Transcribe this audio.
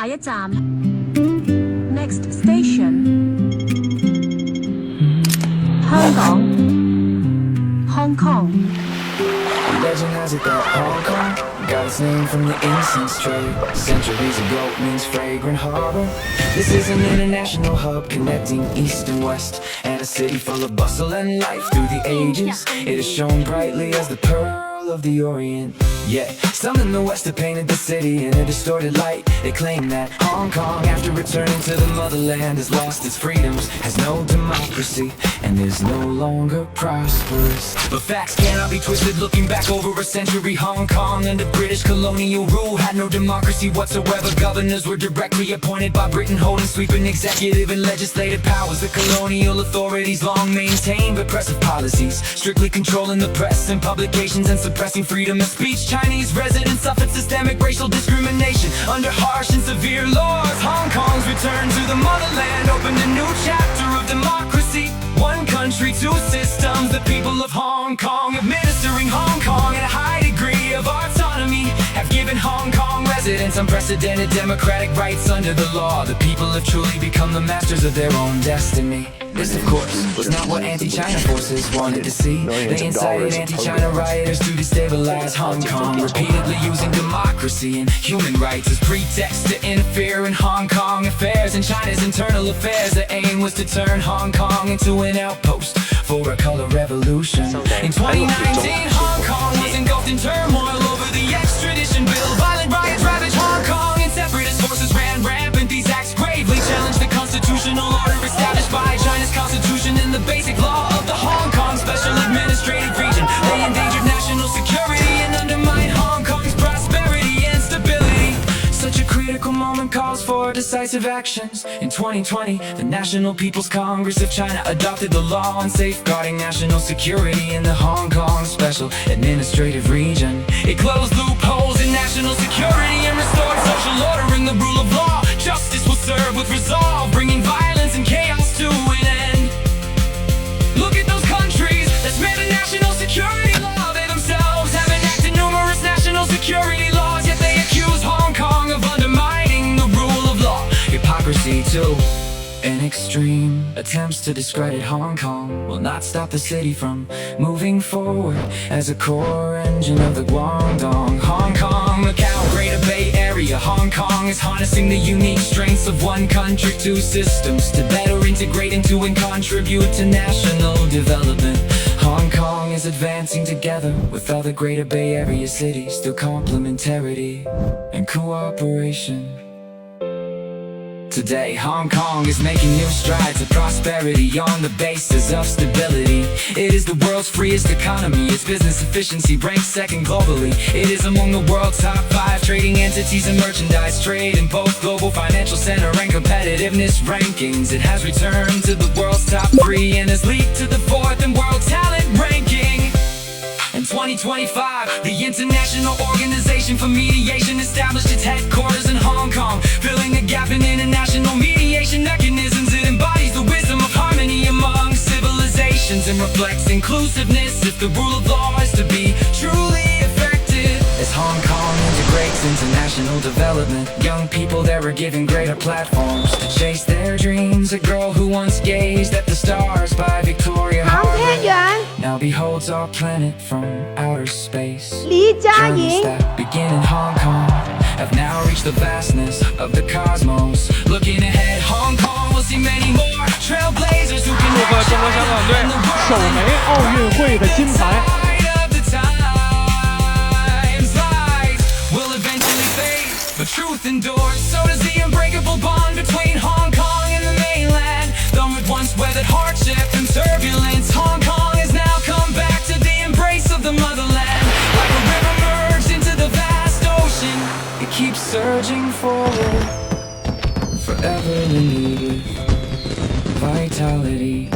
下一站 ，Next station， 香港 ，Hong Kong。 Legend has it that Hong Kong got its name from the incense trade. Centuries ago it means fragrant harbor. This is an international hub connecting east and west, and a city full of bustle and life through the ages. It is shown brightly as the pearl of the Orient. Yet, some in the West have painted the city in a distorted light. They claim that Hong Kong, after returning to the motherland, has lost its freedoms, has no democracy, and is no longer prosperous. But facts cannot be twisted. Looking back over a century, Hong Kong under British colonial rule had no democracy whatsoever. Governors were directly appointed by Britain, holding sweeping executive and legislative powers. The colonial authorities long maintained repressive policies, strictly controlling the press and publications and suppressing freedom of speech. Chinese residents suffered systemic racial discrimination under harsh and severe laws. Hong Kong's return to the motherland opened a new chapter of democracy. One country, two systems. The people of Hong Kong, administering Hong Kong at a high degree of autonomy, have given Hong Kong residents unprecedented democratic rights under the law. The people have truly become the masters of their own destiny. This, of course, was not what anti-China forces wanted to see. They incited anti-China rioters to destabilize Hong Kong, repeatedly using democracy and human rights as pretext to interfere in Hong Kong affairs and China's internal affairs. The aim was to turn Hong Kong into an outpost for a color revolution. In 2019, Hong Kong was engulfed in turmoil over the extradition bill. Violent riots ravaged Hong Kong and separatist forces ran rampant. These acts gravely challenged the constitutional order established by China's constitution and the basic law of the Hong Kong Special Administrative Region. They endangered national security and undermined Hong Kong's prosperity and stability. Such a critical moment calls for decisive actions. In 2020, the National People's Congress of China adopted the law on safeguarding national security in the Hong Kong Special Administrative Region. It closed loopholes in national security and restored social order and the rule of law. Justice will serve with resolve, bringing violence and chaos to an end. Look at those countries that's made a national security law. They themselves have enacted numerous national security laws, yet they accuse Hong Kong of undermining the rule of law. Hypocrisy too, an extreme. Attempts to discredit Hong Kong will not stop the city from moving forward as a core engine of the Guangdong. Hong Kong, Macau, Greater Bay Area. Hong Kong is harnessing the unique strengths of one country, two systems to better integrate into and contribute to national development. Hong Kong is advancing together with other Greater Bay Area cities through complementarity and cooperation. Today, Hong Kong is making new strides of prosperity on the basis of stability. It is the world's freest economy. Its business efficiency ranks second globally. It is among the world's top 5 trading entities and merchandise trade in both global financial center and competitiveness rankings. It has returned to the world's top 3 and has leaped to the 4th in world talent ranking. In 2025, the International Organization for Mediation established its headquarters in Hong Kong, filling a gap in international mediation mechanisms. It embodies the wisdom of harmony among civilizations and reflects inclusiveness if the rule of law is to be truly effective. As Hong Kong integrates international development, young people there are given greater platforms to chase their dreams. A girl who once gazed at the stars by Victoria Harbor now beholds our planet from outer space. Journeys that begin in Hong Kong have now reached the vastness of the cosmos. Looking ahead, Hong Kong will see many more trailblazers who can 祝贺中国香港队首枚奥运会的金牌。But truth endures, so does the unbreakable bond between Hong Kong and the mainland. Though it once weathered hardship and turbulence, Hong Kong has now come back to the embrace of the motherland. Like a river merged into the vast ocean, it keeps surging forward, forever renewed with vitality.